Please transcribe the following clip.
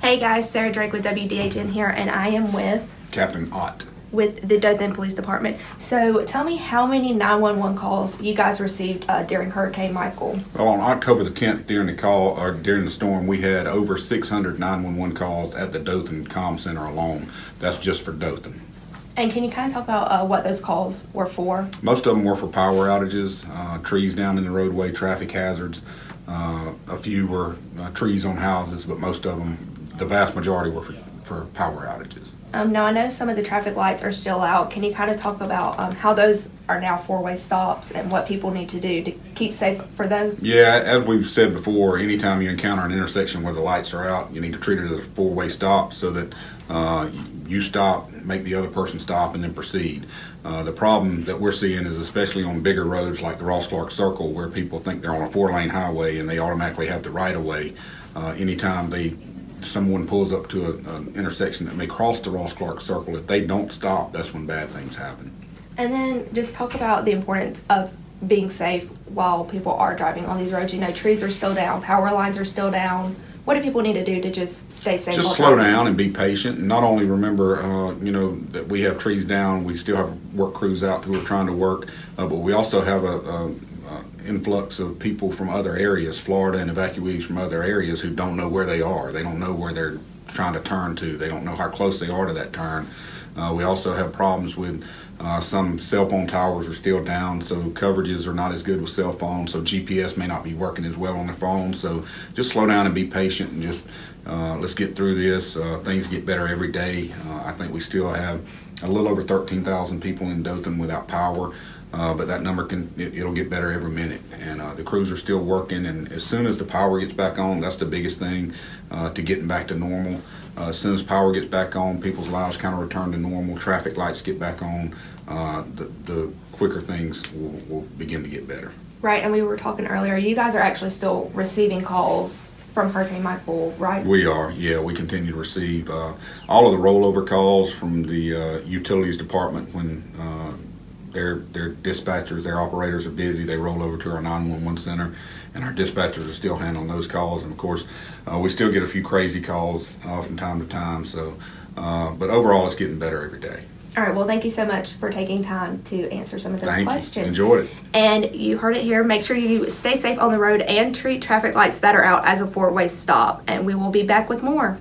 Hey guys, Sarah Drake with WDHN here, and I am with Captain Ott. with the Dothan Police Department. So tell me how many 911 calls you guys received during Hurricane Michael. Well, on October the 10th, during the storm, we had over 600 911 calls at the Dothan Comm Center alone. That's just for Dothan. And can you kind of talk about what those calls were for? Most of them were for power outages, trees down in the roadway, traffic hazards. A few were trees on houses, but most of them, the vast majority, were for power outages. Now, I know some of the traffic lights are still out. Can you kind of talk about how those are now four-way stops and what people need to do to keep safe for those? Yeah, as we've said before, anytime you encounter an intersection where the lights are out, you need to treat it as a four-way stop so that you stop, make the other person stop, and then proceed. The problem that we're seeing is especially on bigger roads like the Ross Clark Circle, where people think they're on a four-lane highway and they automatically have the right-of-way. Anytime someone pulls up to an intersection that may cross the Ross Clark Circle, if they don't stop, that's when bad things happen. And then just talk about the importance of being safe while people are driving on these roads. You know, trees are still down, power lines are still down. What do people need to do to just stay safe? Just slow down and be patient. And not only remember, that we have trees down, we still have work crews out who are trying to work, but we also have a influx of people from other areas, Florida, and evacuees from other areas who don't know where they are. They don't know where they're trying to turn to. They don't know how close they are to that turn. We also have problems with some cell phone towers are still down, so coverages are not as good with cell phones, so GPS may not be working as well on the phone. So just slow down and be patient and just let's get through this. Things get better every day. I think we still have a little over 13,000 people in Dothan without power. But that number it'll get better every minute, and the crews are still working, and as soon as the power gets back on, that's the biggest thing to getting back to normal. As soon as power gets back on, people's lives kind of return to normal, traffic lights get back on, the quicker things will begin to get better. Right, and we were talking earlier, you guys are actually still receiving calls from Hurricane Michael, right? We are, yeah. We continue to receive all of the rollover calls from the utilities department when their dispatchers, their operators are busy. They roll over to our 911 center, and our dispatchers are still handling those calls. And of course, we still get a few crazy calls from time to time. So, but overall, it's getting better every day. All right. Well, thank you so much for taking time to answer some of those questions. Enjoyed it. And you heard it here. Make sure you stay safe on the road and treat traffic lights that are out as a four-way stop. And we will be back with more.